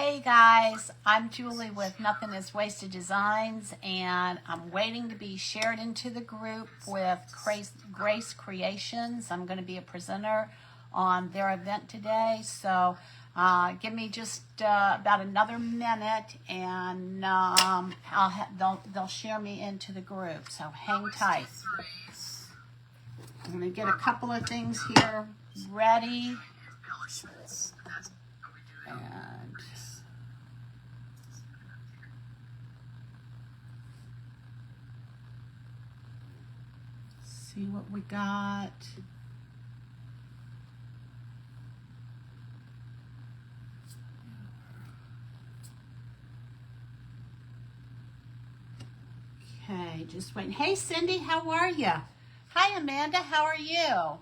Hey guys, I'm Julie with Nothing is Wasted Designs, and I'm waiting to be shared into the group with Grace Creations. I'm going to be a presenter on their event today, so give me just about another minute, and they'll share me into the group. So hang tight. I'm going to get a couple of things here ready. And see what we got. Okay, just waiting. Hey Cindy, how are you? Hi Amanda, how are you?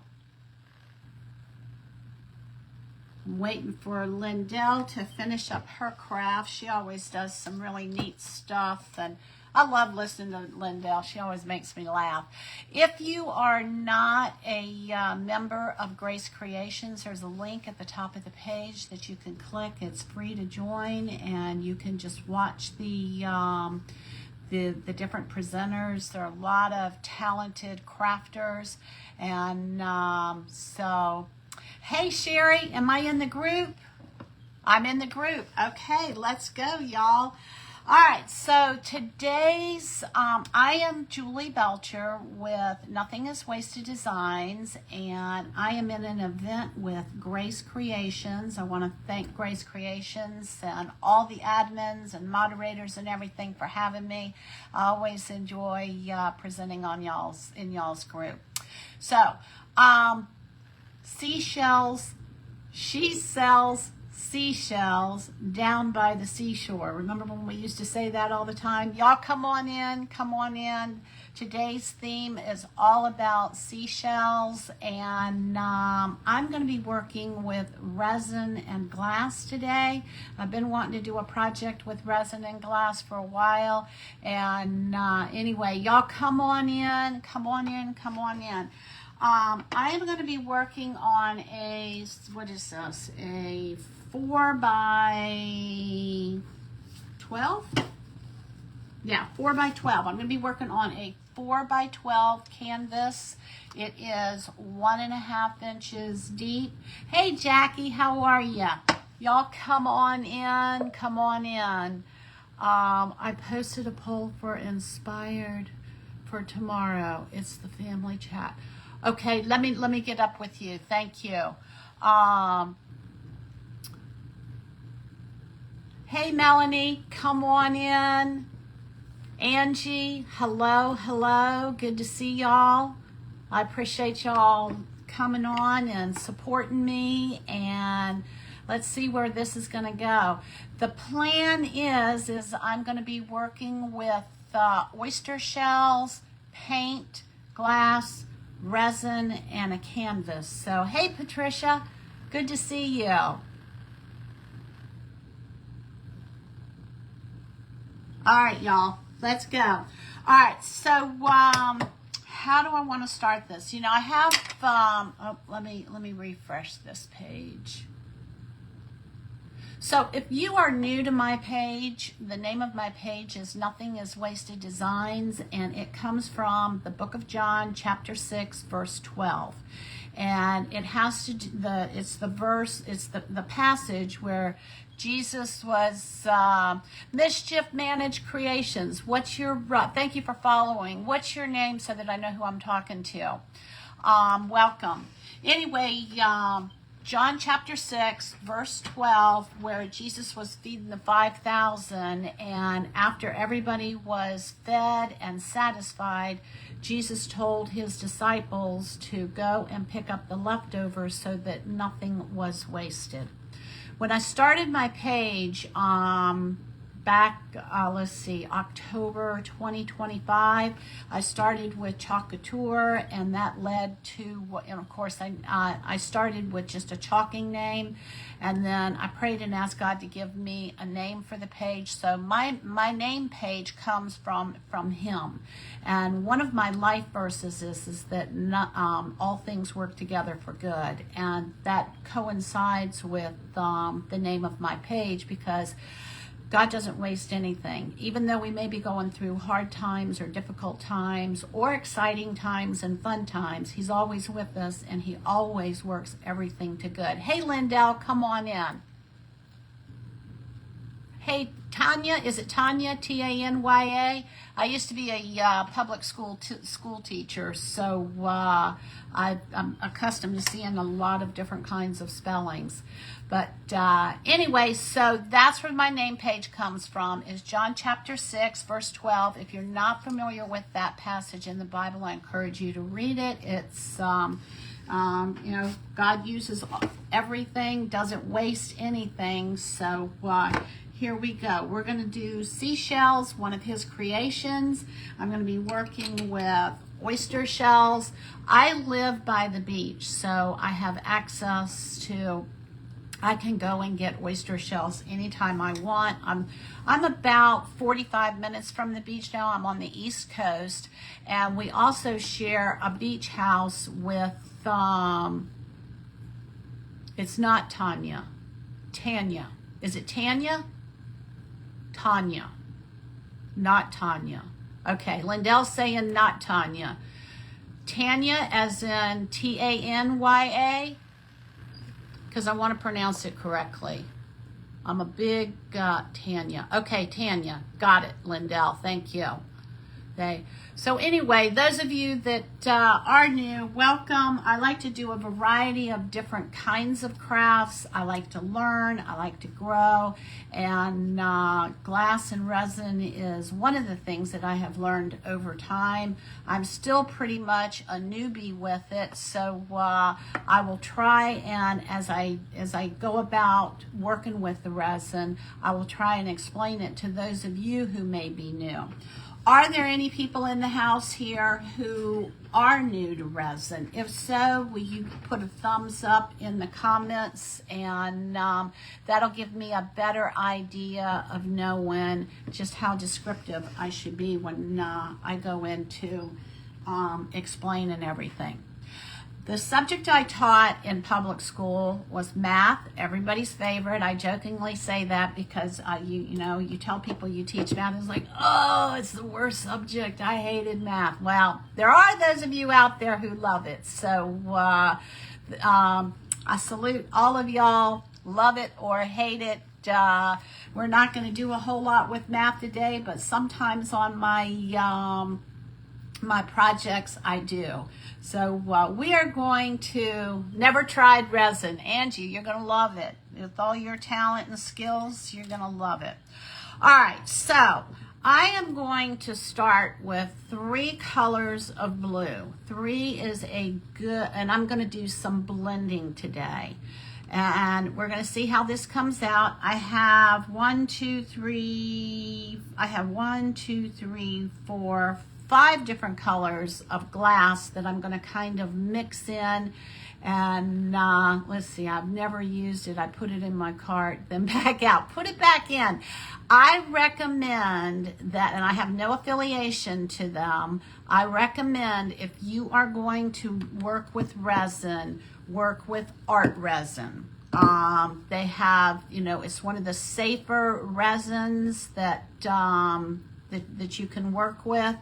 I'm waiting for Lindell to finish up her craft. She always does some really neat stuff, and I love listening to Lindell. She always makes me laugh. If you are not a member of Grace Creations, there's a link at the top of the page that you can click. It's free to join, and you can just watch the different presenters. There are a lot of talented crafters, and so... Hey Sherry, am I in the group? I'm in the group. Okay, let's go, y'all. All right, so today's, I am Julie Belcher with Nothing is Wasted Designs, and I am in an event with Grace Creations. I want to thank Grace Creations and all the admins and moderators and everything for having me. I always enjoy presenting on in y'all's group. So, Seashells, she sells seashells down by the seashore. Remember when we used to say that all the time? Y'all come on in, come on in. Today's theme is all about seashells, and I'm going to be working with resin and glass today. I've been wanting to do a project with resin and glass for a while, and anyway, y'all come on in, come on in, come on in. I am going to be working on a, what is this, a 4x12? Yeah, 4x12. I'm going to be working on a 4x12 canvas. It is 1.5 inches deep. Hey Jackie, how are you? Y'all come on in, come on in. I posted a poll for Inspired for tomorrow. It's the family chat. Okay, let me get up with you. Thank you. Hey Melanie, come on in. Angie, hello, hello. Good to see y'all. I appreciate y'all coming on and supporting me, and let's see where this is going to go. The plan is I'm going to be working with oyster shells, paint, glass, resin, and a canvas. So hey Patricia, good to see you. All right y'all, let's go. All right, so how do I want to start this? You know, I have let me refresh this page. So if you are new to my page, the name of my page is Nothing is Wasted Designs, and it comes from the book of John, chapter 6, verse 12. And it has to do it's the passage where Jesus was mischief managed creations. What's your, thank you for following. What's your name so that I know who I'm talking to? Welcome. Anyway, John chapter 6, verse 12, where Jesus was feeding the 5,000, and after everybody was fed and satisfied, Jesus told his disciples to go and pick up the leftovers so that nothing was wasted. When I started my page back, let's see, October 2025. I started with chalk couture, and that led to, and of course, I started with just a chalking name, and then I prayed and asked God to give me a name for the page. So my name page comes from Him, and one of my life verses is that all things work together for good, and that coincides with the name of my page, because God doesn't waste anything. Even though we may be going through hard times or difficult times or exciting times and fun times, He's always with us, and He always works everything to good. Hey, Lindell, come on in. Hey, Tanya, is it Tanya, Tanya? I used to be a public school teacher, so I'm accustomed to seeing a lot of different kinds of spellings. But anyway, so that's where my name page comes from, is John chapter 6, verse 12. If you're not familiar with that passage in the Bible, I encourage you to read it. It's, God uses everything, doesn't waste anything, so here we go. We're going to do Seashells, one of His creations. I'm going to be working with oyster shells. I live by the beach, so I have access to, I can go and get oyster shells anytime I want. I'm about 45 minutes from the beach now. I'm on the East Coast, and we also share a beach house with, it's not Tanya. Tanya. Is it Tanya? Tanya, not Tanya. Okay, Lindell's saying not Tanya. Tanya as in Tanya, because I want to pronounce it correctly. I'm a big Tanya. Okay, Tanya, got it, Lindell, thank you. Okay. So anyway, those of you that are new, welcome. I like to do a variety of different kinds of crafts. I like to learn, I like to grow, and glass and resin is one of the things that I have learned over time. I'm still pretty much a newbie with it, so I will try, and as I go about working with the resin, I will try and explain it to those of you who may be new. Are there any people in the house here who are new to resin? If so, will you put a thumbs up in the comments, and that'll give me a better idea of knowing just how descriptive I should be when I go into explaining everything. The subject I taught in public school was math, everybody's favorite. I jokingly say that because you tell people you teach math, it's like, oh, it's the worst subject. I hated math. Well, there are those of you out there who love it. So I salute all of y'all, love it or hate it. We're not going to do a whole lot with math today, but sometimes on my projects I do. So we are going to never tried resin. Angie, you're going to love it. With all your talent and skills, you're going to love it. All right, so I am going to start with 3 colors of blue. 3 is a good, and I'm going to do some blending today. And we're going to see how this comes out. I have 1, 2, 3, 4, 5 different colors of glass that I'm going to kind of mix in, and let's see, I've never used it. I put it in my cart, then back out, put it back in. I recommend that, and I have no affiliation to them, I recommend if you are going to work with resin, work with art resin. They have, it's one of the safer resins that you can work with.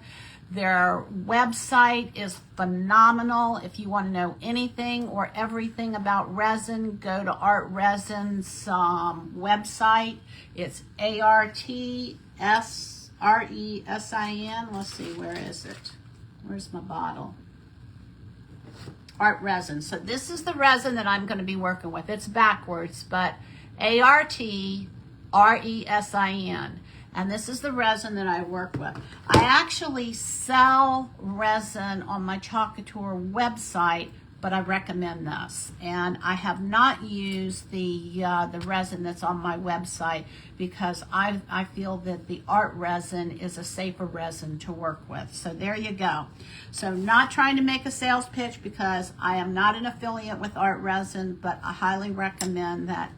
Their website is phenomenal. If you want to know anything or everything about resin, go to Art Resin's website. It's ARTSRESIN. Let's see, where is it? Where's my bottle? Art Resin. So this is the resin that I'm going to be working with. It's backwards, but ARTRESIN. And this is the resin that I work with. I actually sell resin on my chalk couture website but I recommend this. And I have not used the resin that's on my website because I feel that the art resin is a safer resin to work with. So there you go. So not trying to make a sales pitch because I am not an affiliate with art resin, but I highly recommend that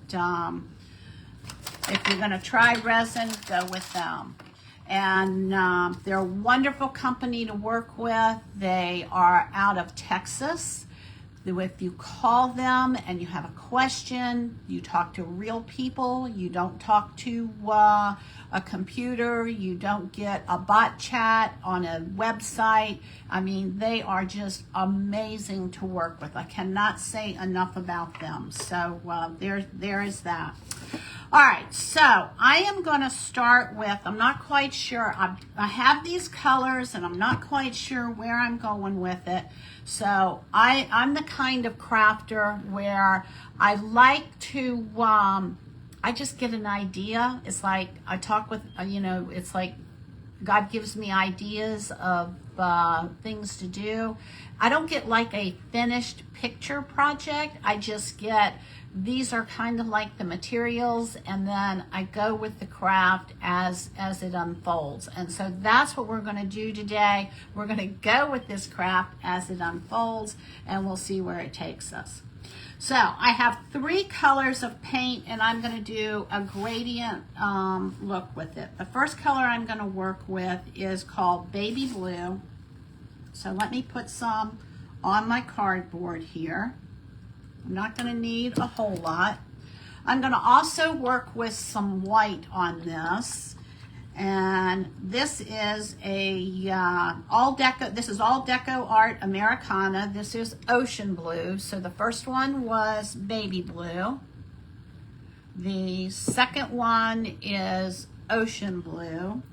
if you're going to try resin, go with them. And they're a wonderful company to work with. They are out of Texas. If you call them and you have a question, you talk to real people. You don't talk to a computer. You don't get a bot chat on a website. I mean, they are just amazing to work with. I cannot say enough about them. So there is that. All right, so I am going to start with, I'm not quite sure, I have these colors and I'm not quite sure where I'm going with it. So I'm the kind of crafter where I like to, I just get an idea. It's like I talk with, it's like God gives me ideas of things to do. I don't get like a finished picture project. I just get, these are kind of like the materials, and then I go with the craft as it unfolds. And so that's what we're going to do today. We're going to go with this craft as it unfolds, and we'll see where it takes us. So I have 3 colors of paint, and I'm going to do a gradient look with it. The first color I'm going to work with is called Baby Blue. So let me put some on my cardboard here. I'm not going to need a whole lot. I'm going to also work with some white on this. And this is a all deco. This is all deco art Americana. This is ocean blue. So the first one was baby blue. The second one is ocean blue.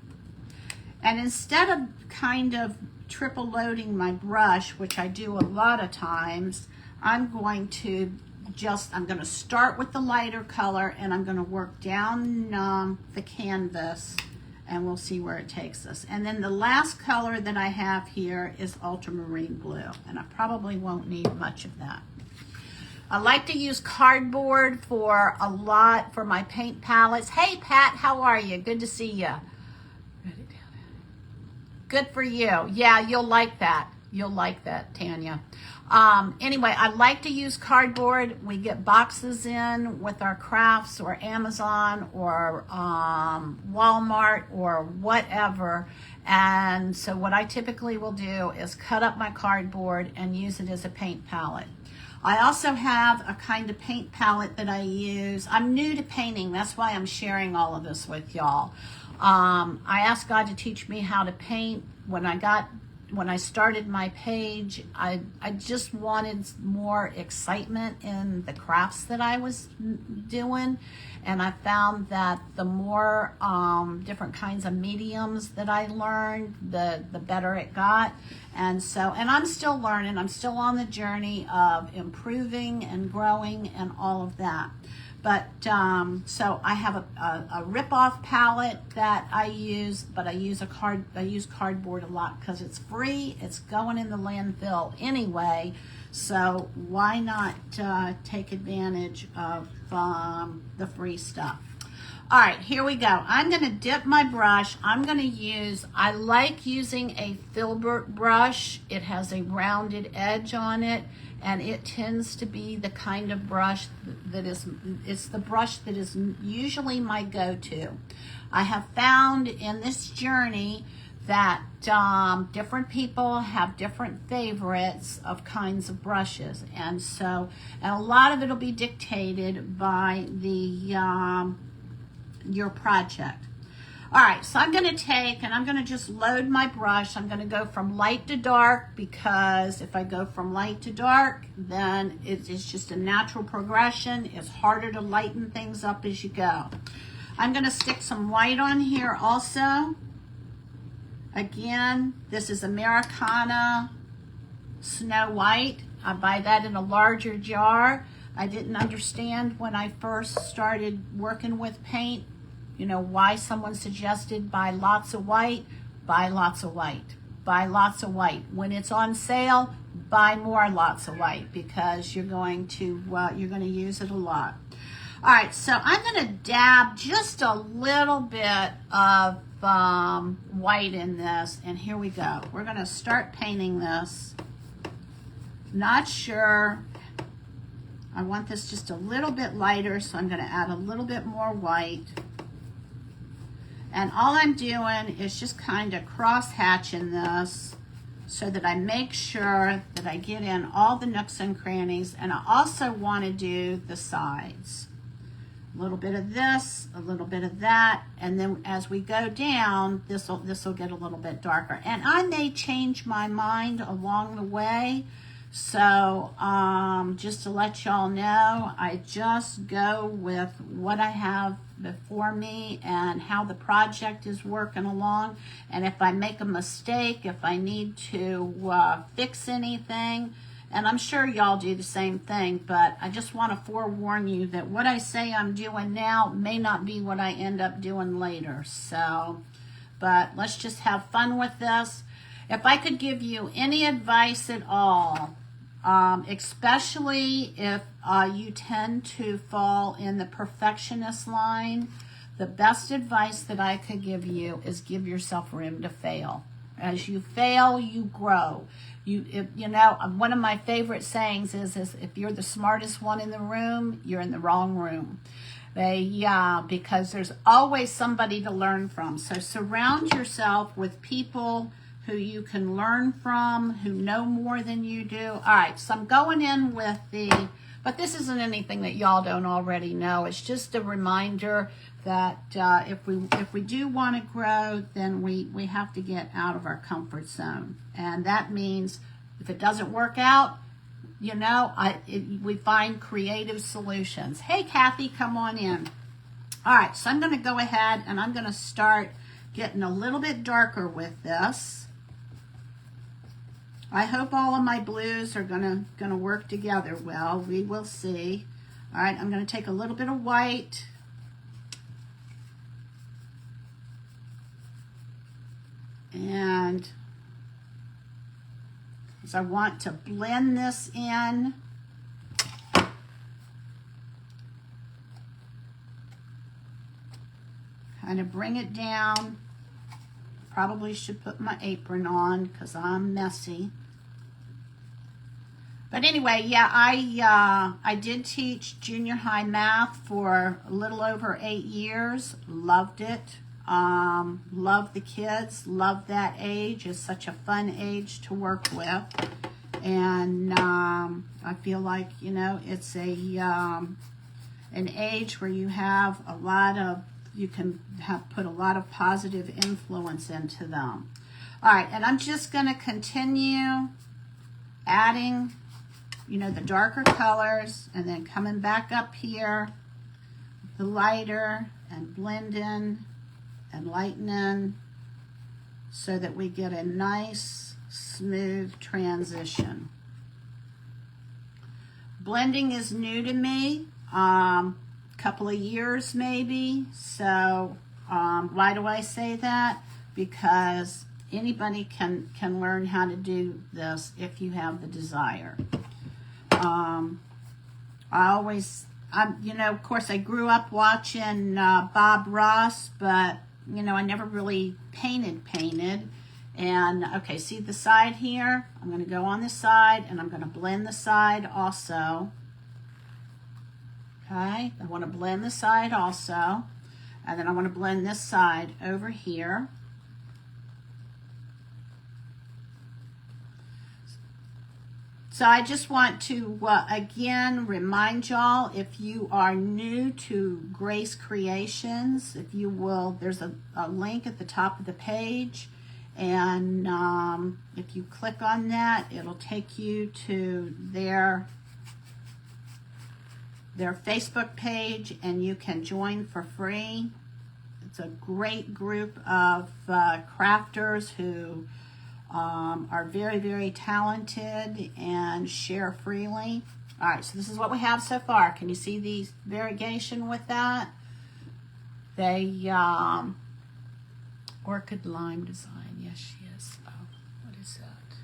And instead of kind of triple loading my brush, which I do a lot of times, I'm going to start with the lighter color, and I'm going to work down the canvas, and we'll see where it takes us. And then the last color that I have here is ultramarine blue, and I probably won't need much of that. I like to use cardboard for a lot for my paint palettes. Hey Pat, how are you? Good to see you. Good for you. Yeah, you'll like that. You'll like that, Tanya. Anyway, I like to use cardboard. We get boxes in with our crafts, or Amazon, or Walmart, or whatever. And so what I typically will do is cut up my cardboard and use it as a paint palette. I also have a kind of paint palette that I use. I'm new to painting. That's why I'm sharing all of this with y'all. I asked God to teach me how to paint. When I started my page, I just wanted more excitement in the crafts that I was doing, and I found that the more different kinds of mediums that I learned, the better it got. And I'm still learning. I'm still on the journey of improving and growing and all of that. But so I have a rip-off palette that I use, but I use cardboard a lot because it's free. It's going in the landfill anyway, so why not take advantage of the free stuff? All right, here we go. I'm going to dip my brush. I like using a filbert brush. It has a rounded edge on it, and it tends to be the kind of brush it's the brush that is usually my go-to. I have found in this journey that different people have different favorites of kinds of brushes, and a lot of it will be dictated by your project. All right, so I'm going to take and I'm going to just load my brush. I'm going to go from light to dark, because if I go from light to dark, then it's just a natural progression. It's harder to lighten things up as you go. I'm going to stick some white on here also. Again, this is Americana Snow White. I buy that in a larger jar. I didn't understand when I first started working with paint, why someone suggested buy lots of white. Buy lots of white. Buy lots of white. When it's on sale, buy more lots of white because you're going to use it a lot. All right, so I'm going to dab just a little bit of white in this, and here we go. We're going to start painting this. Not sure. I want this just a little bit lighter, so I'm going to add a little bit more white. And all I'm doing is just kind of cross-hatching this so that I make sure that I get in all the nooks and crannies, and I also want to do the sides. A little bit of this, a little bit of that, and then as we go down, this will get a little bit darker. And I may change my mind along the way, so just to let y'all know, I just go with what I have before me and how the project is working along. And if I make a mistake, if I need to fix anything, and I'm sure y'all do the same thing, but I just want to forewarn you that what I say I'm doing now may not be what I end up doing later. So, but let's just have fun with this. If I could give you any advice at all, especially if you tend to fall in the perfectionist line, the best advice that I could give you is give yourself room to fail. As you fail, you grow. You know, one of my favorite sayings is if you're the smartest one in the room, you're in the wrong room. Because there's always somebody to learn from. So surround yourself with people who you can learn from, who know more than you do. All right, so I'm going in with but this isn't anything that y'all don't already know. It's just a reminder that if we do want to grow, then we have to get out of our comfort zone. And that means if it doesn't work out, you know, we find creative solutions. Hey, Kathy, come on in. All right, so I'm going to go ahead and I'm going to start getting a little bit darker with this. I hope all of my blues are gonna work together well. We will see. All right, I'm going to take a little bit of white. And because I want to blend this in. Kind of bring it down. Probably should put my apron on because I'm messy. But anyway, yeah, I did teach junior high math for a little over 8 years. Loved it. Love the kids. Love that age. It's such a fun age to work with. And I feel like, you know, it's an age where you have a lot of, you can put a lot of positive influence into them. All right, and I'm just going to continue adding, you know, the darker colors, and then coming back up here, the lighter, and blending and lightening so that we get a nice, smooth transition. Blending is new to me, couple of years maybe. So why do I say that? Because anybody can learn how to do this if you have the desire. You know, of course, I grew up watching Bob Ross, but, you know, I never really painted. And, okay, see the side here? I'm going to go on the side, and I'm going to blend the side also. Okay, I want to blend the side also. And then I want to blend this side over here. So I just want to, again, remind y'all, if you are new to Grace Creations, if you will, there's a link at the top of the page. And if you click on that, it'll take you to their Facebook page, and you can join for free. It's a great group of crafters who are very, very talented and share freely. All right, so this is what we have so far. Can you see the variegation with that? They orchid lime design. Yes, she is. Oh, what is that?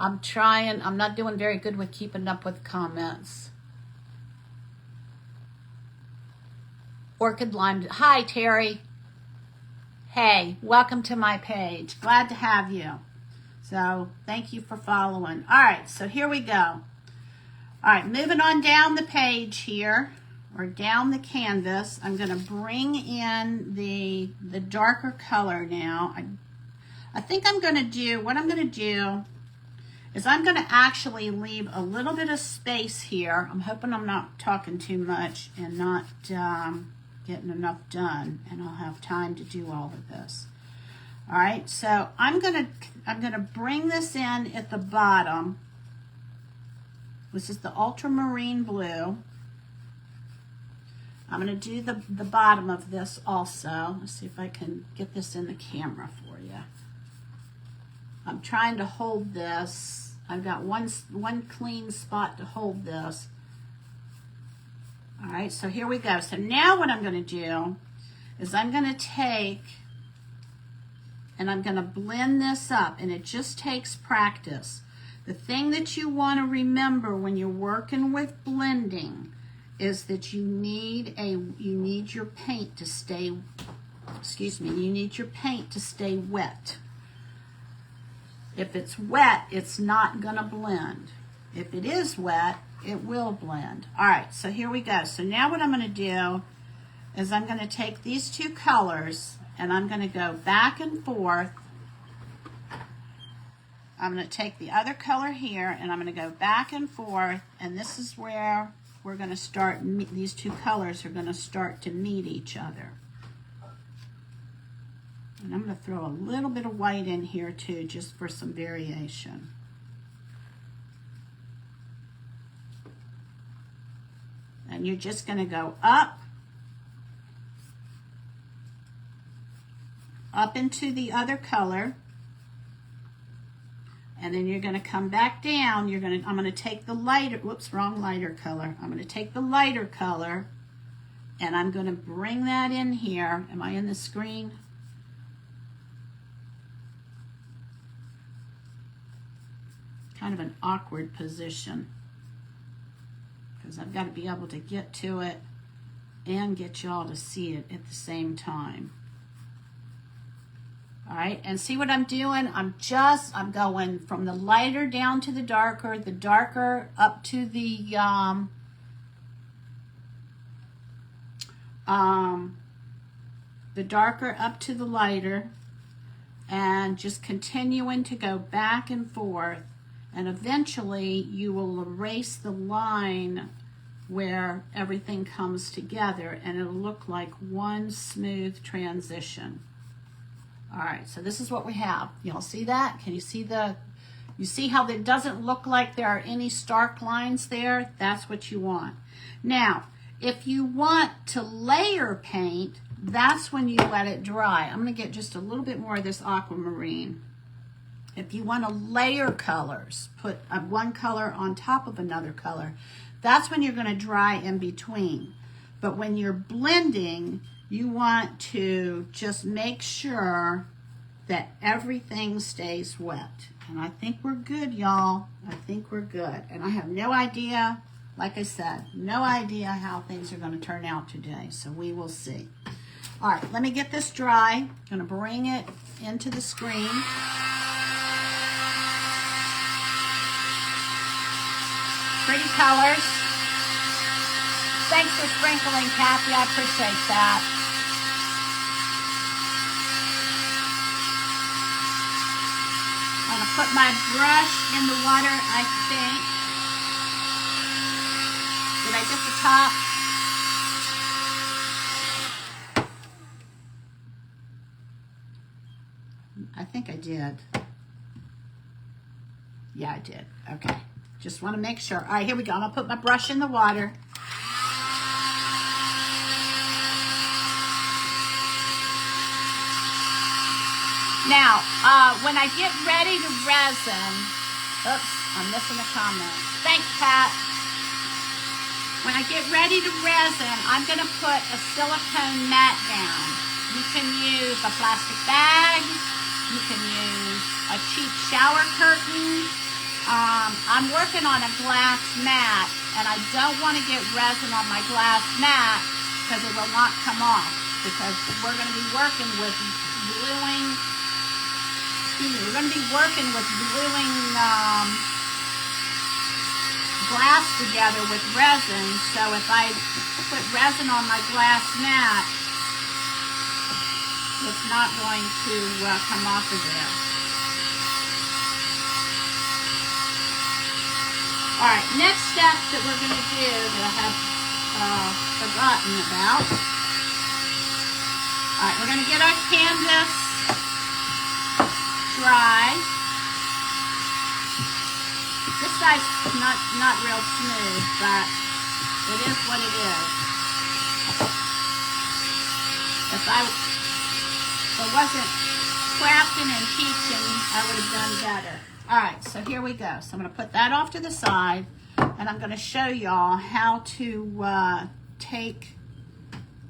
I'm trying. I'm not doing very good with keeping up with comments. Orchid Lime. Hi, Terry. Hey, welcome to my page. Glad to have you. So thank you for following. All right, so here we go. All right, moving on down the page here, or down the canvas. I'm going to bring in the darker color now. I think I'm going to do, what I'm going to do is I'm going to actually leave a little bit of space here. I'm hoping I'm not talking too much and not getting enough done, and I'll have time to do all of this. All right, so I'm gonna bring this in at the bottom. This is the ultramarine blue. I'm gonna do the bottom of this also. Let's see if I can get this in the camera for you. I'm trying to hold this. I've got one clean spot to hold this. All right, so here we go. So now what I'm going to do is I'm going to take and I'm going to blend this up, and it just takes practice. The thing that you want to remember when you're working with blending is that you need your paint to stay, you need your paint to stay wet. If it's wet, it's not going to blend. If it is wet, it will blend. All right, so here we go. So now what I'm going to do is I'm going to take these two colors and I'm going to go back and forth. I'm going to take the other color here and I'm going to go back and forth, and this is where we're going to start, these two colors are going to start to meet each other. And I'm going to throw a little bit of white in here too, just for some variation. And you're just going to go up into the other color, and then you're going to come back down. I'm going to take the lighter, whoops, wrong lighter color. I'm going to take the lighter color and I'm going to bring that in here. Am I in the screen? Kind of an awkward position, because I've got to be able to get to it and get y'all to see it at the same time. All right, and see what I'm doing? I'm going from the lighter down to the darker up to the darker up to the lighter, and just continuing to go back and forth. And eventually you will erase the line where everything comes together, and it'll look like one smooth transition. All right, so this is what we have. Y'all see that? Can you see you see how it doesn't look like there are any stark lines there? That's what you want. Now, if you want to layer paint, that's when you let it dry. I'm gonna get just a little bit more of this aquamarine. If you want to layer colors, put one color on top of another color, that's when you're going to dry in between. But when you're blending, you want to just make sure that everything stays wet. And I think we're good, y'all. I think we're good. And I have no idea, like I said, no idea how things are going to turn out today. So we will see. All right, let me get this dry. I'm going to bring it into the screen. Pretty colors. Thanks for sprinkling, Kathy. I appreciate that. I'm going to put my brush in the water, I think. Did I get the top? I think I did. Yeah, I did. Okay. Just want to make sure. All right, here we go. I'm going to put my brush in the water. Now, when I get ready to resin, oops, I'm missing a comment. Thanks, Pat. When I get ready to resin, I'm going to put a silicone mat down. You can use a plastic bag. You can use a cheap shower curtain. I'm working on a glass mat, and I don't want to get resin on my glass mat because it will not come off, because we're going to be working with gluing, we're going to be working with gluing glass together with resin. So if I put resin on my glass mat, it's not going to come off of there. All right, next step that we're going to do that I have forgotten about. All right, we're going to get our canvas dry. This side's not real smooth, but it is what it is. If I wasn't crafting and teaching, I would have done better. All right, so here we go. So I'm going to put that off to the side, and I'm going to show y'all how to take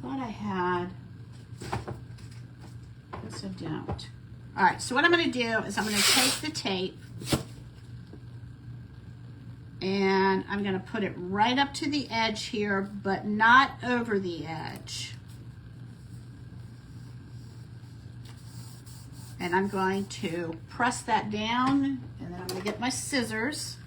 what I had. Yes, I don't. All right, so what I'm going to do is I'm going to take the tape, and I'm going to put it right up to the edge here, but not over the edge. And I'm going to press that down, and then I'm going to get my scissors.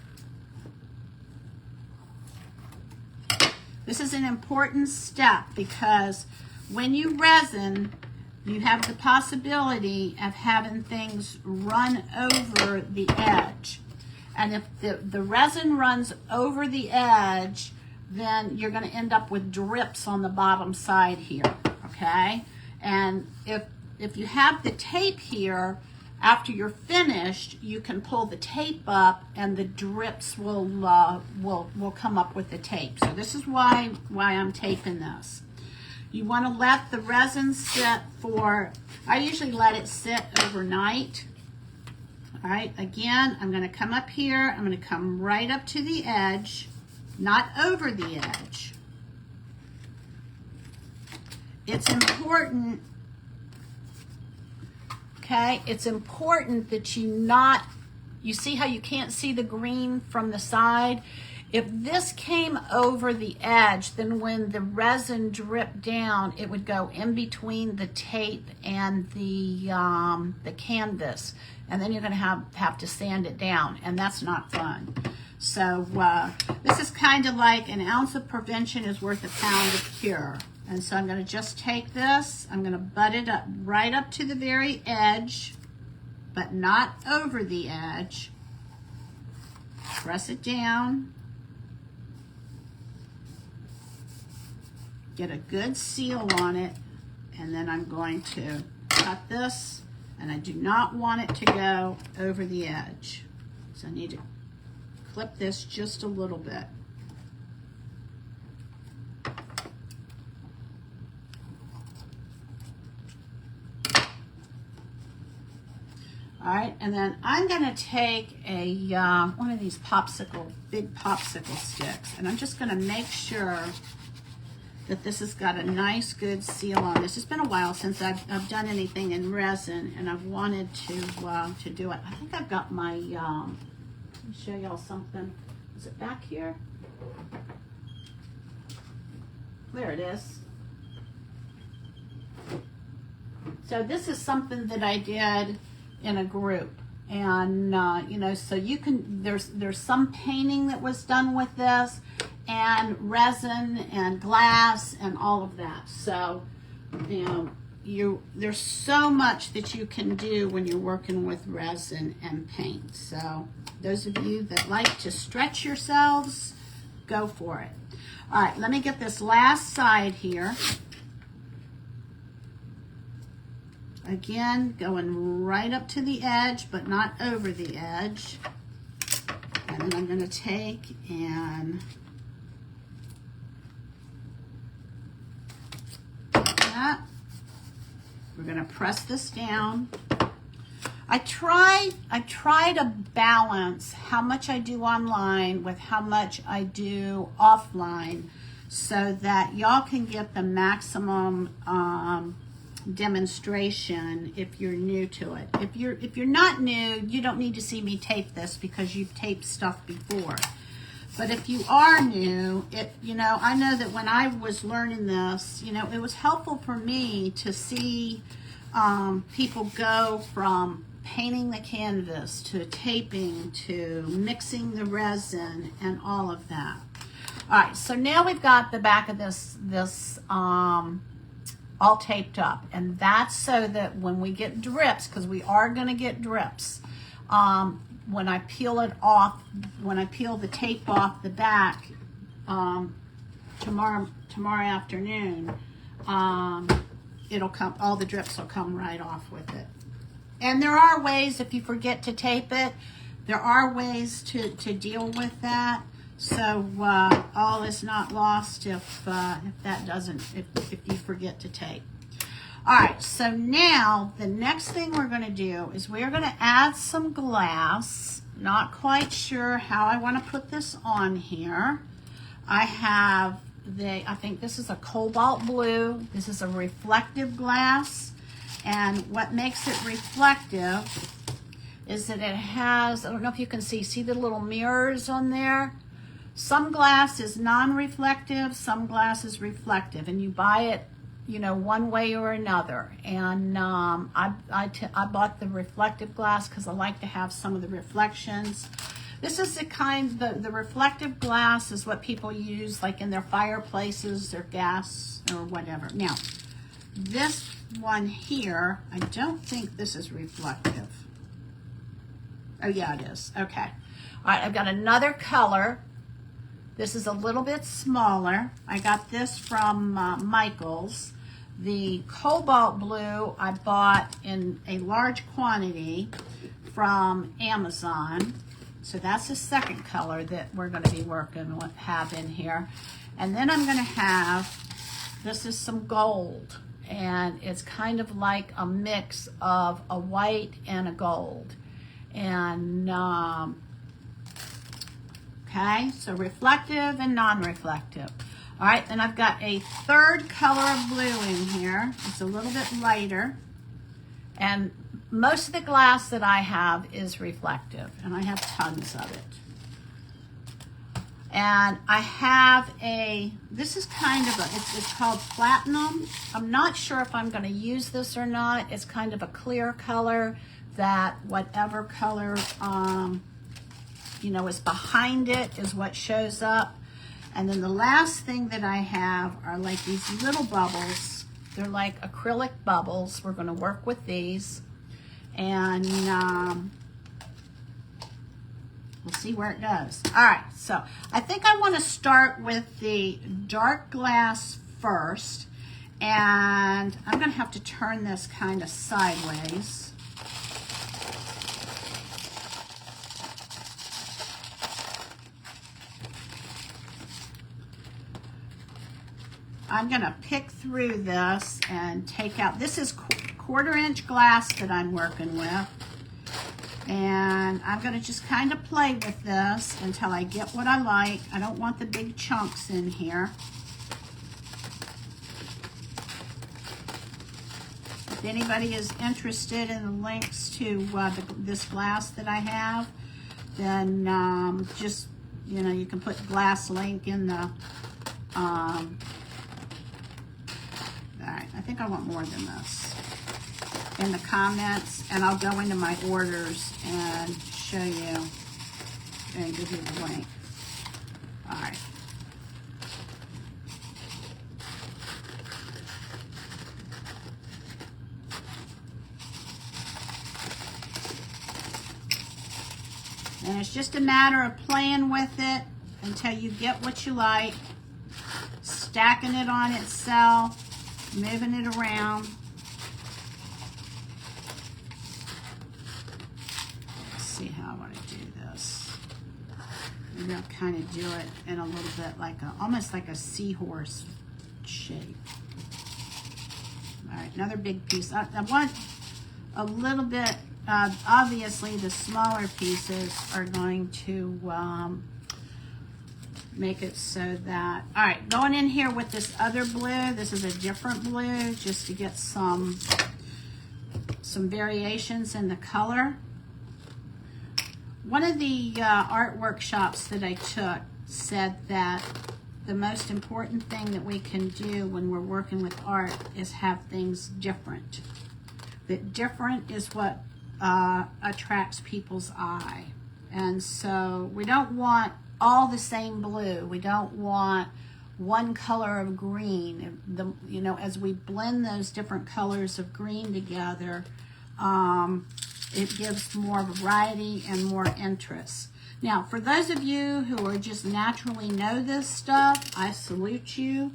This is an important step because when you resin, you have the possibility of having things run over the edge. And if the resin runs over the edge, then you're going to end up with drips on the bottom side here, okay? And if you have the tape here, after you're finished, you can pull the tape up and the drips will come up with the tape. So this is why I'm taping this. You want to let the resin sit for, I usually let it sit overnight. All right, again, I'm going to come up here. I'm going to come right up to the edge, not over the edge. It's important. Okay, it's important that you see how you can't see the green from the side? If this came over the edge, then when the resin dripped down, it would go in between the tape and the canvas. And then you're gonna have to sand it down, and that's not fun. So this is kind of like an ounce of prevention is worth a pound of cure. And so I'm going to just take this, I'm going to butt it up right up to the very edge, but not over the edge. Press it down. Get a good seal on it, and then I'm going to cut this, and I do not want it to go over the edge. So I need to clip this just a little bit. All right, and then I'm gonna take a one of these big popsicle sticks, and I'm just gonna make sure that this has got a nice, good seal on this. It's been a while since I've done anything in resin, and I've wanted to do it. I think I've got my, let me show y'all something. Is it back here? There it is. So this is something that I did in a group, and you know, so you can, there's some painting that was done with this, and resin and glass and all of that. So you know, there's so much that you can do when you're working with resin and paint. So those of you that like to stretch yourselves, go for it. All right, let me get this last side here. Again, going right up to the edge, but not over the edge. And then I'm going to take and that. We're going to press this down. I try to balance how much I do online with how much I do offline, so that y'all can get the maximum demonstration if you're new to it. If you're not new, you don't need to see me tape this because you've taped stuff before. But if you are new, I know that when I was learning this, it was helpful for me to see people go from painting the canvas to taping to mixing the resin and all of that. All right, so now we've got the back of this all taped up, and that's so that when we get drips, because we are going to get drips, when I peel it off, when I peel the tape off the back tomorrow afternoon, it'll come, all the drips will come right off with it. And there are ways, if you forget to tape it, there are ways to deal with that. So all is not lost if you forget to tape. All right, so now the next thing we're going to do is we're going to add some glass. Not quite sure how I want to put this on here. I think this is a cobalt blue. This is a reflective glass. And what makes it reflective is that it has, I don't know if you can see the little mirrors on there? Some glass is non-reflective, some glass is reflective, and you buy it, one way or another. And I bought the reflective glass because I like to have some of the reflections. This is the reflective glass is what people use like in their fireplaces, their gas, or whatever. Now, this one here, I don't think this is reflective. Oh yeah, it is. Okay. All right, I've got another color. This is a little bit smaller. I got this from Michael's. The cobalt blue I bought in a large quantity from Amazon. So that's the second color that we're going to be have in here. And then I'm going to have, this is some gold. And it's kind of like a mix of a white and a gold. And okay, so reflective and non-reflective. All right, then I've got a third color of blue in here. It's a little bit lighter. And most of the glass that I have is reflective, and I have tons of it. And I have this is kind of it's called platinum. I'm not sure if I'm going to use this or not. It's kind of a clear color that whatever color is behind it is what shows up. And then the last thing that I have are like these little bubbles. They're like acrylic bubbles. We're going to work with these. And we'll see where it goes. All right, so I think I want to start with the dark glass first. And I'm going to have to turn this kind of sideways. I'm going to pick through this and take out, this is 1/4 inch glass that I'm working with. And I'm going to just kind of play with this until I get what I like. I don't want the big chunks in here. If anybody is interested in the links to this glass that I have, then just, you can put glass link in the, all right, I think I want more than this in the comments, and I'll go into my orders and show you and give you the link. All right. And it's just a matter of playing with it until you get what you like, stacking it on itself, moving it around. Let's see how I want to do this. Maybe I'll kind of do it in a little bit like almost like a seahorse shape. All right, another big piece. I want a little bit, obviously the smaller pieces are going to make it so that, all right, going in here with this other blue, this is a different blue, just to get some variations in the color. One of the art workshops that I took said that the most important thing that we can do when we're working with art is have things different. That different is what attracts people's eye. And so we don't want all the same blue. We don't want one color of green. You know, as we blend those different colors of green together, it gives more variety and more interest. Now, for those of you who are just naturally know this stuff, I salute you.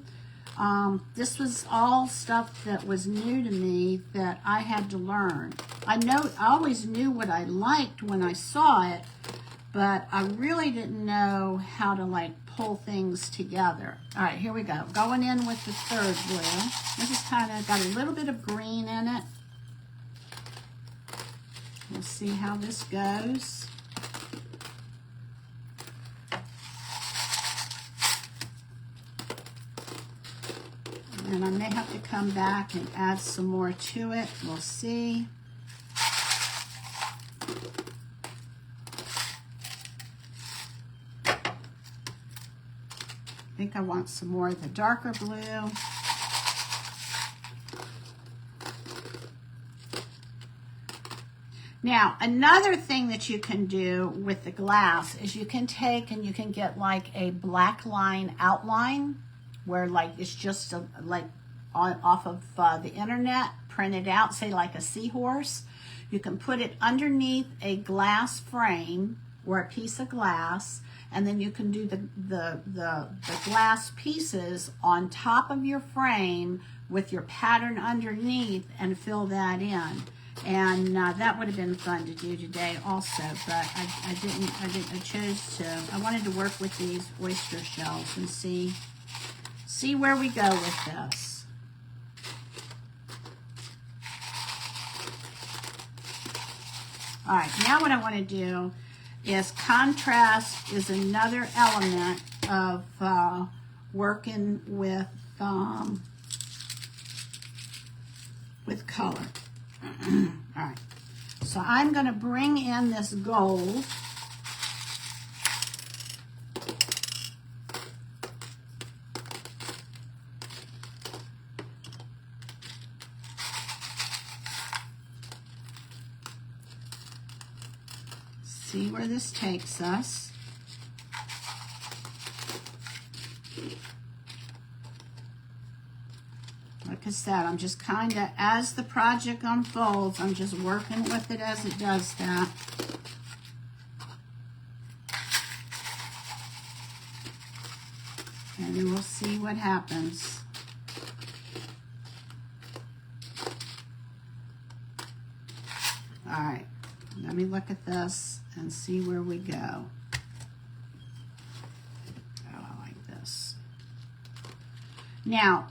This was all stuff that was new to me that I had to learn. I always knew what I liked when I saw it, but I really didn't know how to like pull things together. All right, here we go. Going in with the third blue. This is kind of got a little bit of green in it. We'll see how this goes. And I may have to come back and add some more to it. We'll see. I think I want some more of the darker blue. Now, another thing that you can do with the glass is you can take and you can get like a black line outline where like it's just off of the internet, printed out, say like a seahorse. You can put it underneath a glass frame or a piece of glass, and then you can do the glass pieces on top of your frame with your pattern underneath and fill that in. And that would have been fun to do today also, but I chose to, I wanted to work with these oyster shells and see where we go with this. All right, now what I want to do is contrast is another element of working with color. All right, so I'm going to bring in this gold. See where this takes us. Like I said, I'm just kind of, as the project unfolds, I'm just working with it as it does that. And then we'll see what happens. All right, let me look at this and see where we go. Oh, I like this. Now,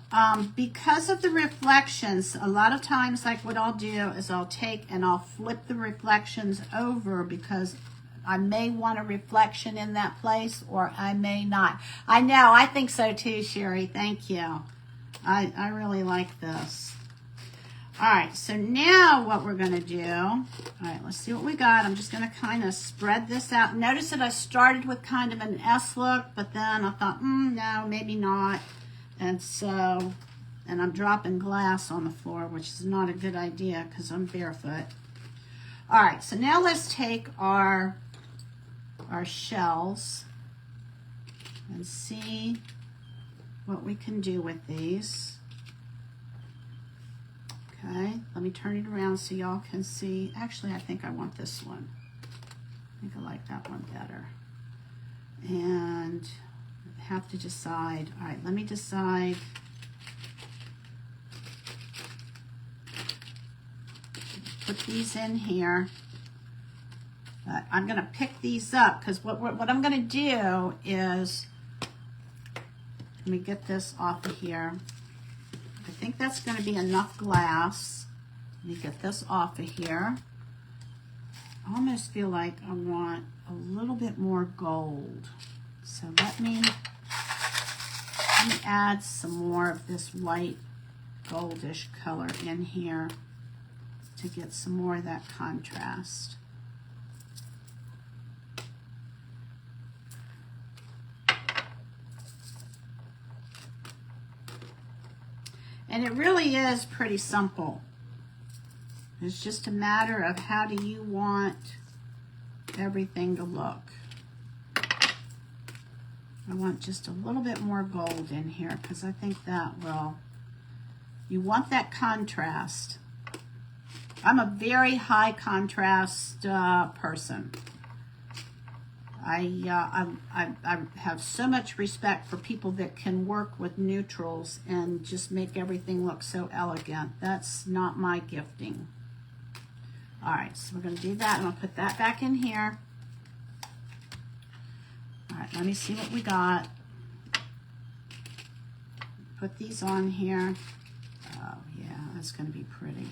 because of the reflections, a lot of times, like what I'll do is I'll take and I'll flip the reflections over because I may want a reflection in that place or I may not. I know, I think so too, Sherry. Thank you. I really like this. All right, so now what we're going to do, all right, let's see what we got. I'm just going to kind of spread this out. Notice that I started with kind of an S look, but then I thought, no, maybe not. And so, and I'm dropping glass on the floor, which is not a good idea because I'm barefoot. All right, so now let's take our shells and see what we can do with these. Okay, let me turn it around so y'all can see. Actually, I think I want this one. I think I like that one better. And I have to decide. All right, let me decide. Put these in here. But I'm going to pick these up because what I'm going to do is, let me get this off of here. I think that's going to be enough glass. Let me get this off of here. I almost feel like I want a little bit more gold. Let's So let me add some more of this white goldish color in here to get some more of that contrast. And it really is pretty simple. It's just a matter of how do you want everything to look. I want just a little bit more gold in here because I think that will, you want that contrast. I'm a very high contrast person. I have so much respect for people that can work with neutrals and just make everything look so elegant. That's not my gifting. All right, so we're going to do that, and I'll put that back in here. All right, let me see what we got. Put these on here. Oh, yeah, that's going to be pretty.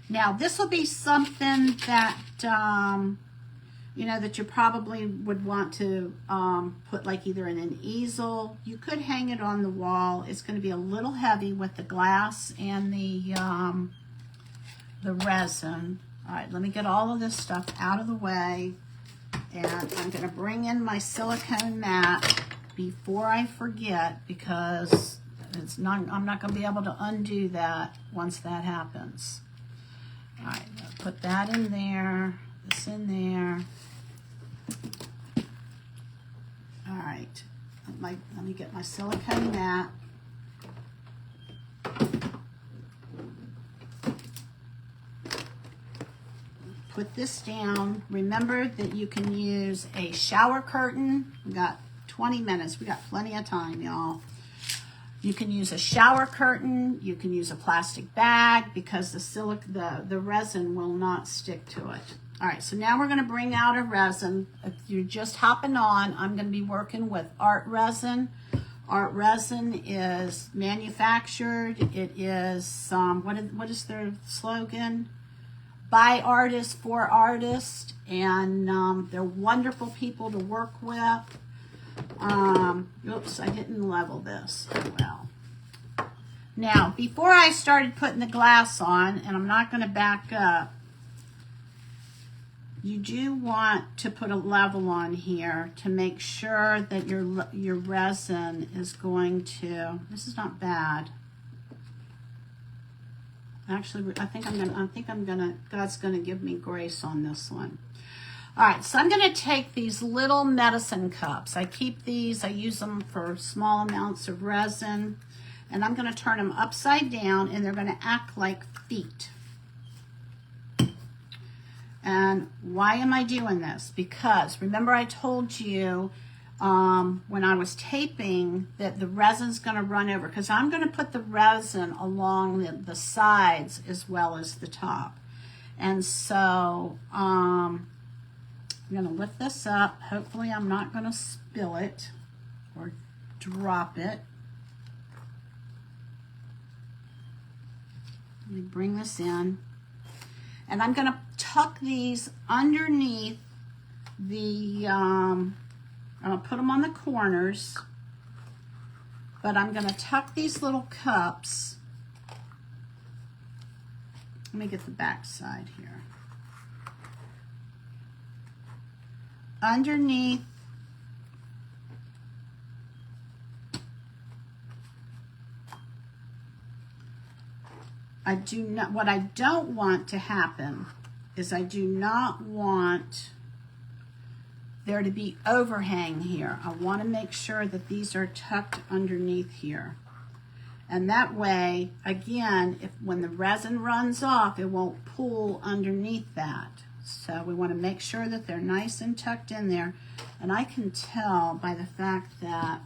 Now, this will be something that, you know, that you probably would want to put like either in an easel. You could hang it on the wall. It's going to be a little heavy with the glass and the resin. All right, let me get all of this stuff out of the way. And I'm going to bring in my silicone mat before I forget, because it's not, I'm not going to be able to undo that once that happens. All right, put that in there, this in there. All right, let me get my silicone mat. Put this down. Remember that you can use a shower curtain. We got 20 minutes. We got plenty of time, y'all. You can use a shower curtain. You can use a plastic bag because the resin will not stick to it. All right, so now we're going to bring out a resin. If you're just hopping on, I'm going to be working with Art Resin. Art Resin is manufactured. It is, what is their slogan? By artists, for artists, and they're wonderful people to work with. Oops, I didn't level this. Oh, well. Now, before I started putting the glass on, and I'm not going to back up, you do want to put a level on here to make sure that your resin is going to, this is not bad. Actually, God's gonna give me grace on this one. All right, so I'm gonna take these little medicine cups. I keep these, I use them for small amounts of resin, and I'm gonna turn them upside down, and they're gonna act like feet. And why am I doing this? Because remember I told you when I was taping that the resin's going to run over, because I'm going to put the resin along the sides as well as the top. And so I'm going to lift this up. Hopefully I'm not going to spill it or drop it. Let me bring this in. And I'm going to tuck these underneath the, I'm going to put them on the corners, but I'm going to tuck these little cups. Let me get the back side here. Underneath what I don't want to happen is I do not want there to be overhang here. I want to make sure that these are tucked underneath here. And that way, again, when the resin runs off, it won't pull underneath that. So we want to make sure that they're nice and tucked in there. And I can tell by the fact that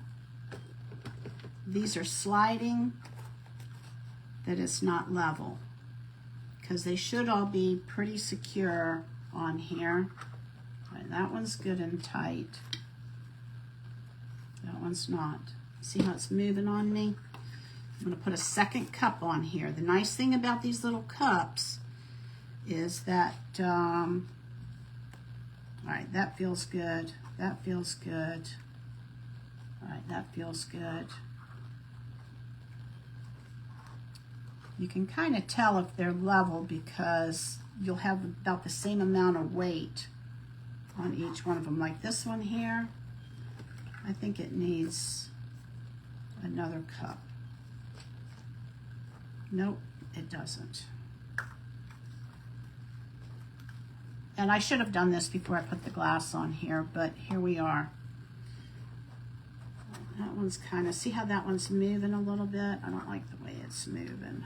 these are sliding that it's not level, because they should all be pretty secure on here. Right, that one's good and tight. That one's not. See how it's moving on me? I'm going to put a second cup on here. The nice thing about these little cups is that, All right, that feels good. That feels good. All right, that feels good. You can kind of tell if they're level because you'll have about the same amount of weight on each one of them. Like this one here, I think it needs another cup. Nope, it doesn't. And I should have done this before I put the glass on here, but here we are. That one's kind of, see how that one's moving a little bit? I don't like the way it's moving.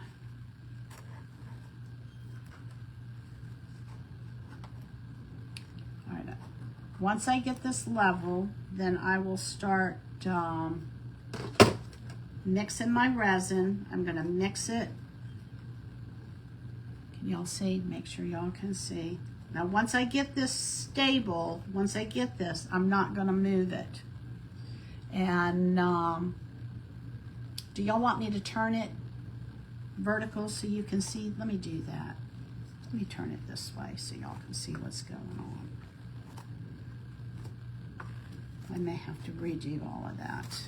All right, once I get this level, then I will start mixing my resin. I'm gonna mix it. Can y'all see? Make sure y'all can see. Now, once I get this stable, once I get this, I'm not gonna move it. And do y'all want me to turn it vertical so you can see? Let me do that. Let me turn it this way so y'all can see what's going on. I may have to redo all of that.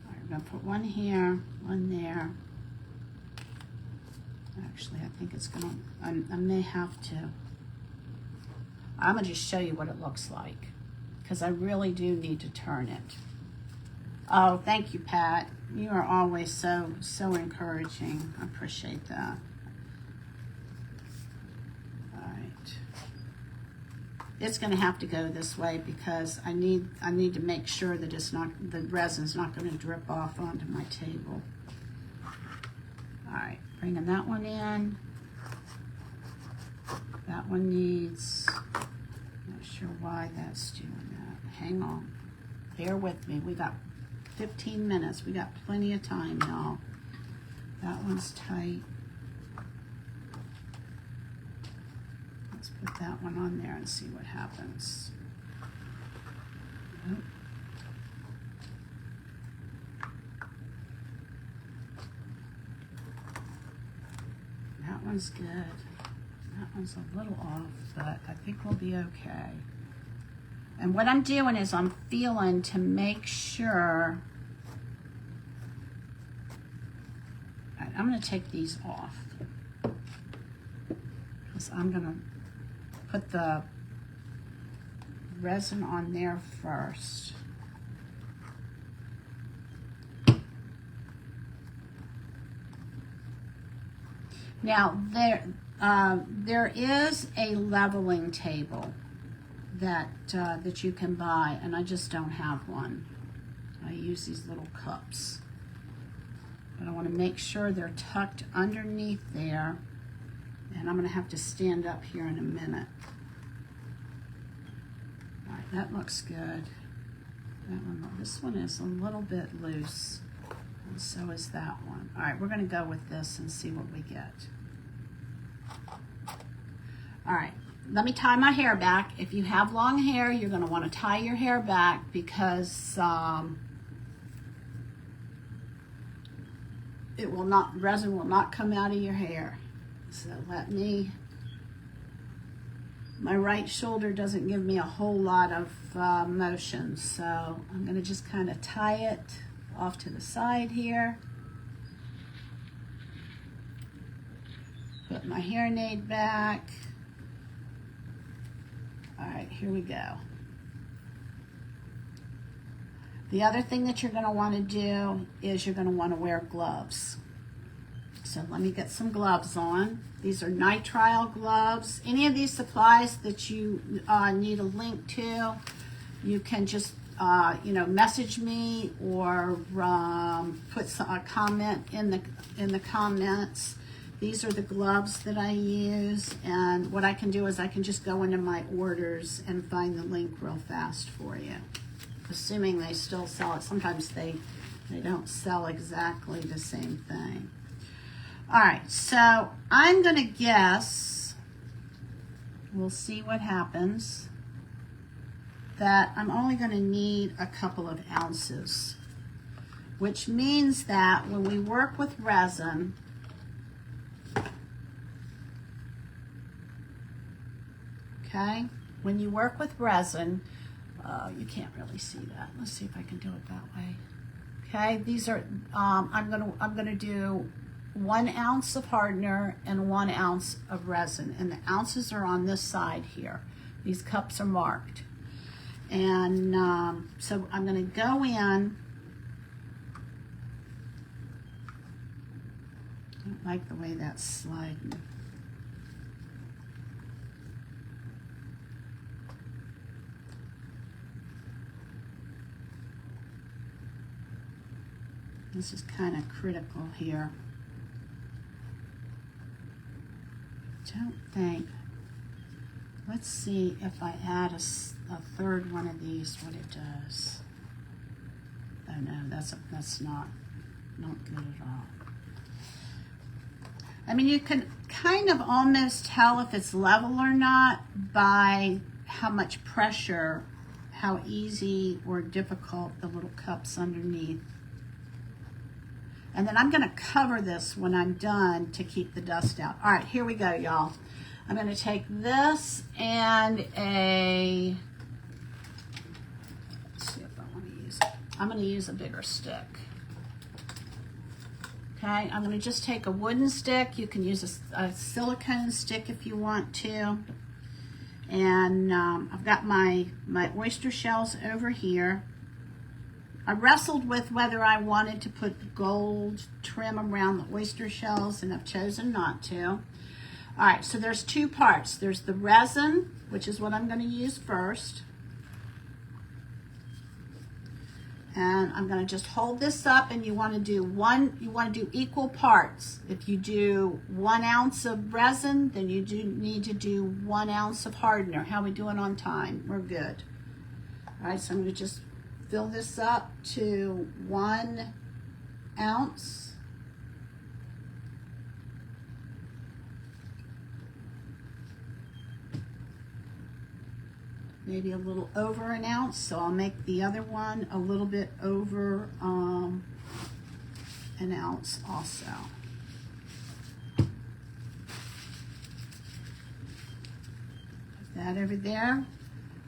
All right, I'm gonna put one here, one there. Actually, I think it's gonna, I may have to. I'm gonna just show you what it looks like because I really do need to turn it. Oh, thank you, Pat. You are always so encouraging. I appreciate that. All right. It's gonna have to go this way because I need to make sure that it's not, the resin's not gonna drip off onto my table. All right. Bringing that one in. That one needs, not sure why that's doing that. Hang on. Bear with me. We got 15 minutes. We got plenty of time, y'all. That one's tight. Let's put that one on there and see what happens. Oh. That one's good. That one's a little off, but I think we'll be okay. And what I'm doing is I'm feeling to make sure. All right, I'm going to take these off because I'm going to put the resin on there first. Now, there is a leveling table that you can buy, and I just don't have one. I use these little cups. But I want to make sure they're tucked underneath there, and I'm going to have to stand up here in a minute. All right, that looks good. That one, this one is a little bit loose, and so is that one. All right, we're going to go with this and see what we get. All right, let me tie my hair back. If you have long hair, you're going to want to tie your hair back because it will not, resin will not come out of your hair. So let me, my right shoulder doesn't give me a whole lot of motion, so I'm going to just kind of tie it off to the side here. Put my hairnet back. All right, here we go. The other thing that you're going to want to do is you're going to want to wear gloves. So let me get some gloves on. These are nitrile gloves. Any of these supplies that you need a link to, you can just message me or put a comment in the comments. These are the gloves that I use, and what I can do is I can just go into my orders and find the link real fast for you, assuming they still sell it. Sometimes they don't sell exactly the same thing. All right, so I'm gonna guess, we'll see what happens, that I'm only gonna need a couple of ounces, which means that when we work with resin, okay, when you work with resin, you can't really see that. Let's see if I can do it that way. Okay, these are, I'm gonna do 1 ounce of hardener and 1 ounce of resin, and the ounces are on this side here. These cups are marked. And so I'm gonna go in. I don't like the way that's sliding. This is kind of critical here. Don't think. Let's see if I add a third one of these, what it does. Oh no, that's not good at all. I mean, you can kind of almost tell if it's level or not by how much pressure, how easy or difficult the little cups underneath. And then I'm gonna cover this when I'm done to keep the dust out. All right, here we go, y'all. I'm gonna take this and let's see if I wanna use it. I'm gonna use a bigger stick. Okay, I'm gonna just take a wooden stick. You can use a silicone stick if you want to. And I've got my oyster shells over here. I wrestled with whether I wanted to put gold trim around the oyster shells, and I've chosen not to. All right, so there's 2 parts. There's the resin, which is what I'm going to use first. And I'm going to just hold this up, and you want to do equal parts. If you do 1 ounce of resin, then you do need to do 1 ounce of hardener. How are we doing on time? We're good. All right, so I'm going to just fill this up to 1 ounce. Maybe a little over 1 ounce, so I'll make the other one a little bit over 1 ounce also. Put that over there.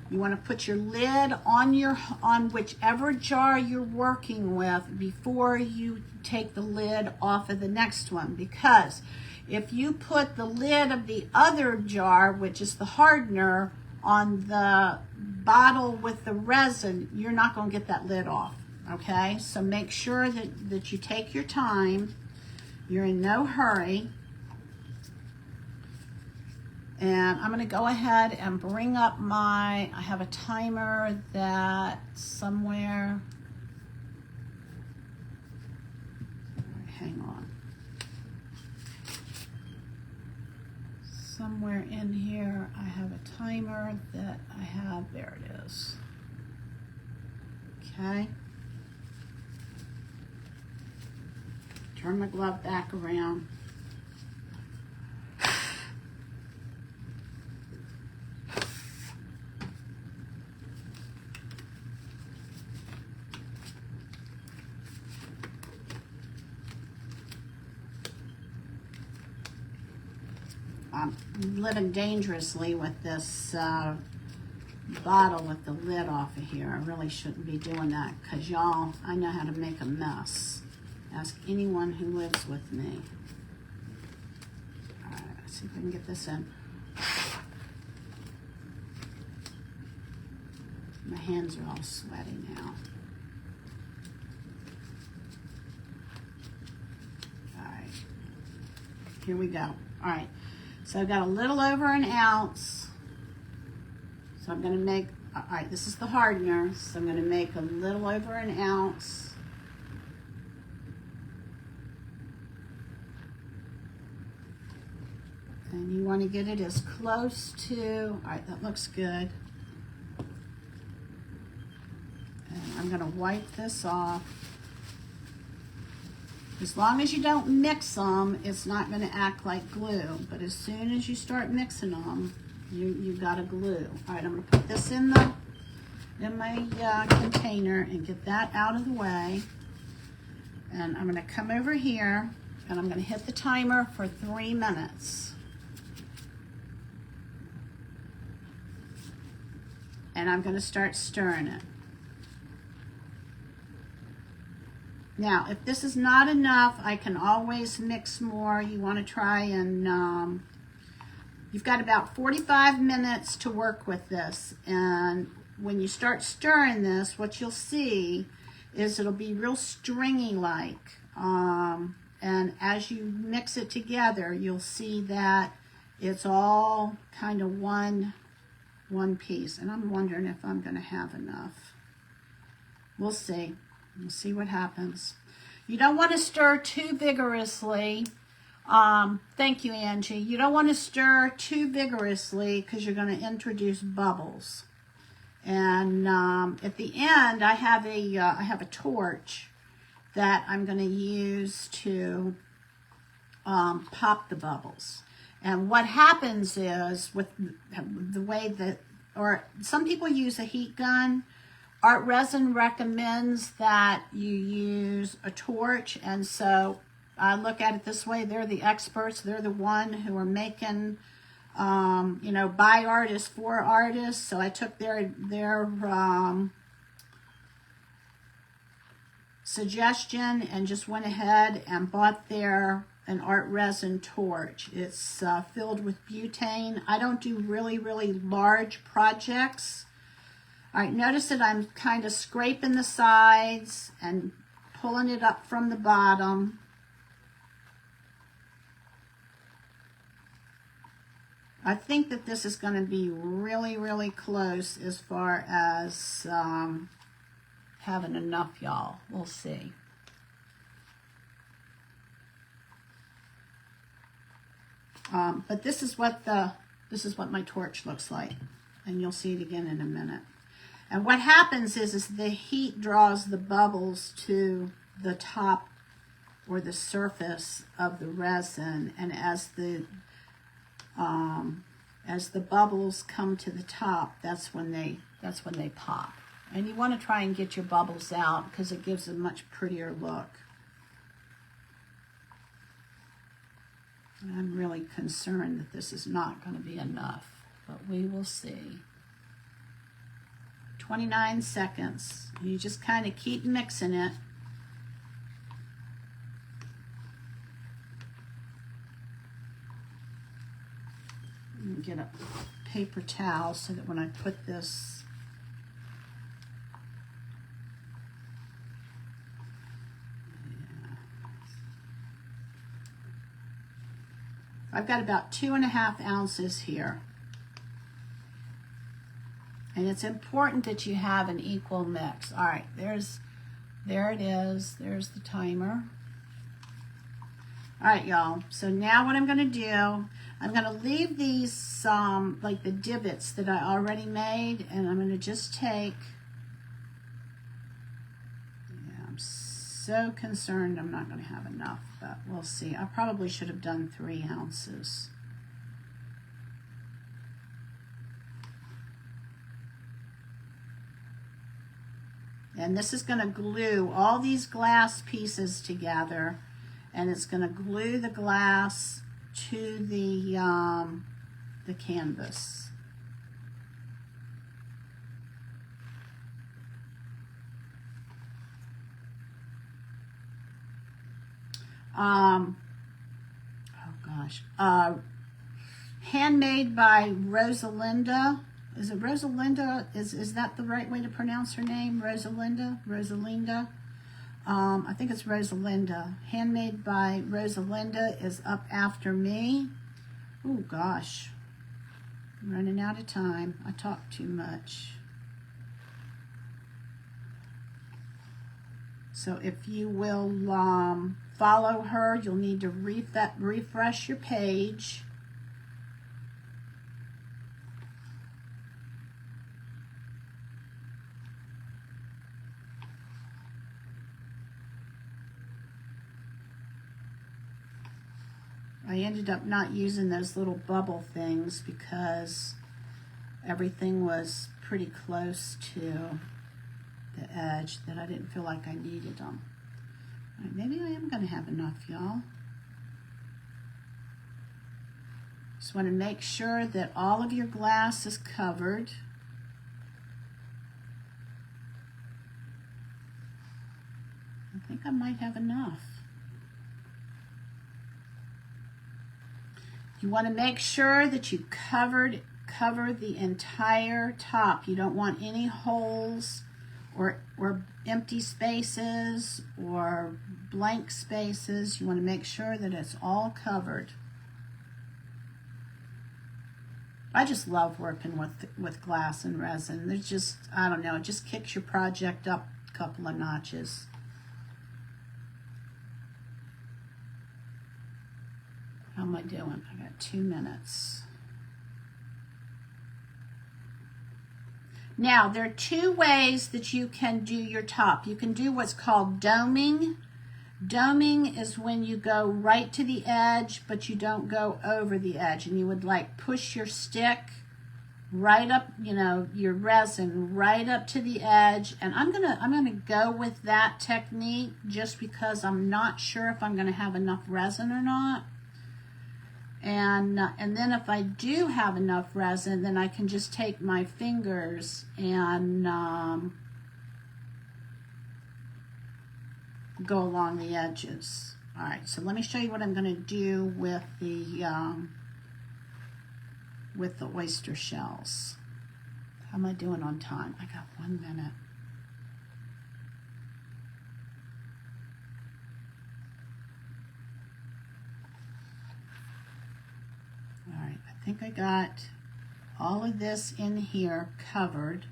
You want to put your lid on whichever jar you're working with before you take the lid off of the next one, because if you put the lid of the other jar, which is the hardener, on the bottle with the resin, you're not going to get that lid off. Okay, so make sure that you take your time. You're in no hurry. And I'm going to go ahead and bring up I have a timer that somewhere, hang on. Somewhere in here, I have a timer that I have, there it is. Okay. Turn my glove back around. I'm living dangerously with this bottle with the lid off of here. I really shouldn't be doing that because y'all, I know how to make a mess. Ask anyone who lives with me. All right, let's see if we can get this in. My hands are all sweaty now. All right, here we go. All right. So I've got a little over 1 ounce. So I'm going to make, all right, this is the hardener. So I'm going to make a little over 1 ounce. And you want to get it as close to, all right, that looks good. And I'm going to wipe this off. As long as you don't mix them, it's not going to act like glue. But as soon as you start mixing them, you've got a glue. All right, I'm going to put this in my container and get that out of the way. And I'm going to come over here and I'm going to hit the timer for 3 minutes. and I'm going to start stirring it. Now, if this is not enough, I can always mix more. You want to try and, you've got about 45 minutes to work with this. And when you start stirring this, what you'll see is it'll be real stringy like. And as you mix it together, you'll see that it's all kind of one piece. And I'm wondering if I'm going to have enough. We'll see. We'll see what happens. You don't want to stir too vigorously. Thank you, Angie. You don't want to stir too vigorously because you're going to introduce bubbles. And at the end, I have a torch that I'm going to use to pop the bubbles. And what happens is with the way that, or some people use a heat gun. Art Resin recommends that you use a torch, and so I look at it this way. They're the experts. They're the one who are making, you know, by artists for artists. So I took their suggestion and just went ahead and bought an Art Resin torch. It's filled with butane. I don't do really large projects. All right, notice that I'm kind of scraping the sides and pulling it up from the bottom. I think that this is going to be really close as far as having enough, y'all. We'll see. But this is what my torch looks like, and you'll see it again in a minute. And what happens is the heat draws the bubbles to the top or the surface of the resin, and as the bubbles come to the top, that's when they pop. And you want to try and get your bubbles out because it gives a much prettier look. And I'm really concerned that this is not going to be enough, but we will see. 29 seconds. You just kind of keep mixing it. Get a paper towel so that when I put this, I've got about 2.5 ounces here. And it's important that you have an equal mix. All right, there it is. There's the timer. All right, y'all. So now what I'm going to do, I'm going to leave these like the divots that I already made, and I'm going to just take. Yeah, I'm so concerned I'm not going to have enough, but we'll see. I probably should have done 3 ounces. And this is going to glue all these glass pieces together, and it's going to glue the glass to the canvas. Oh gosh, handmade by Rosalinda. Is it Rosalinda? Is that the right way to pronounce her name? Rosalinda? Rosalinda? I think it's Rosalinda. Handmade by Rosalinda is up after me. Oh gosh. I'm running out of time. I talk too much. So if you will follow her, you'll need to refresh your page. I ended up not using those little bubble things because everything was pretty close to the edge that I didn't feel like I needed them. All right, maybe I am going to have enough, y'all. Just want to make sure that all of your glass is covered. I think I might have enough. You want to make sure that you cover the entire top. You don't want any holes or empty spaces or blank spaces. You want to make sure that it's all covered. I just love working with glass and resin. There's just, I don't know, it just kicks your project up a couple of notches. How am I doing? I got 2 minutes. Now, there are 2 ways that you can do your top. You can do what's called doming. Doming is when you go right to the edge, but you don't go over the edge. And you would like push your stick right up, you know, your resin right up to the edge. And I'm gonna go with that technique just because I'm not sure if I'm gonna have enough resin or not. And then if I do have enough resin, then I can just take my fingers and go along the edges. All right, so let me show you what I'm going to do with the oyster shells. How am I doing on time? I got 1 minute. All right, I think I got all of this in here covered.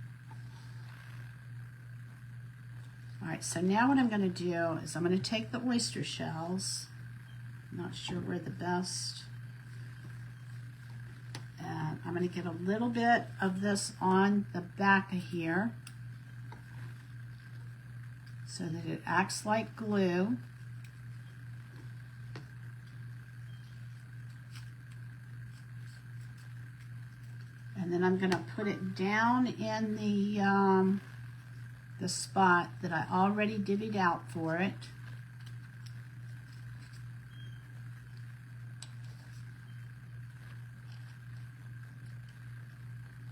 All right, so now what I'm going to do is I'm going to take the oyster shells. I'm not sure where the best. And I'm going to get a little bit of this on the back of here so that it acts like glue. And then I'm going to put it down in the spot that I already divvied out for it.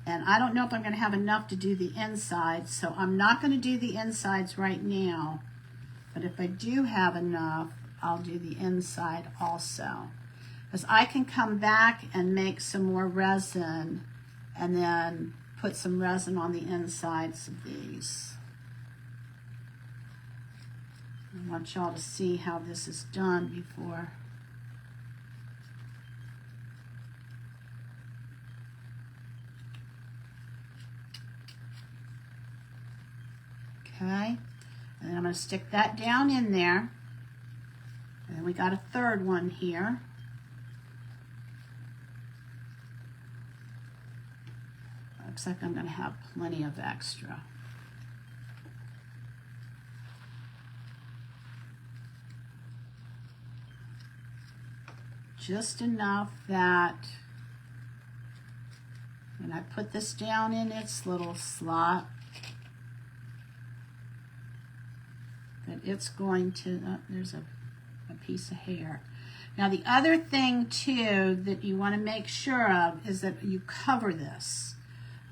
And I don't know if I'm going to have enough to do the insides, so I'm not going to do the insides right now. But if I do have enough, I'll do the inside also. Because I can come back and make some more resin and then put some resin on the insides of these. I want y'all to see how this is done before. Okay, and then I'm going to stick that down in there. And then we got a third one here. Looks like I'm going to have plenty of extra. Just enough that when I put this down in its little slot, that it's going to, oh, there's a piece of hair. Now the other thing too that you want to make sure of is that you cover this,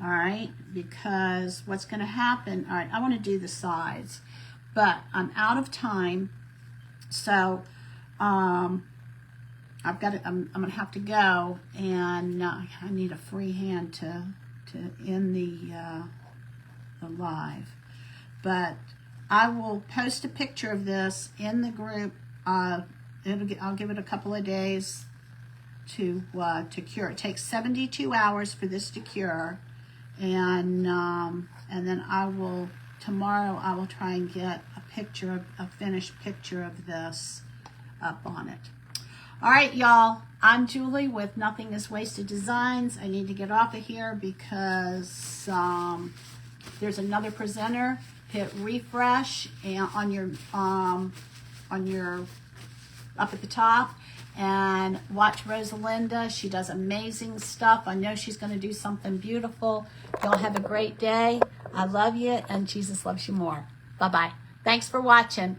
all right, because what's going to happen, all right, I want to do the sides, but I'm out of time, so I'm going to have to go, and I need a free hand to end the live. But I will post a picture of this in the group. I'll give it a couple of days to cure. It takes 72 hours for this to cure, and then tomorrow I will try and get a finished picture of this up on it. All right, y'all, I'm Julie with Nothing is Wasted Designs. I need to get off of here because there's another presenter. Hit refresh and on your up at the top and watch Rosalinda. She does amazing stuff. I know she's going to do something beautiful. Y'all have a great day. I love you, and Jesus loves you more. Bye-bye. Thanks for watching.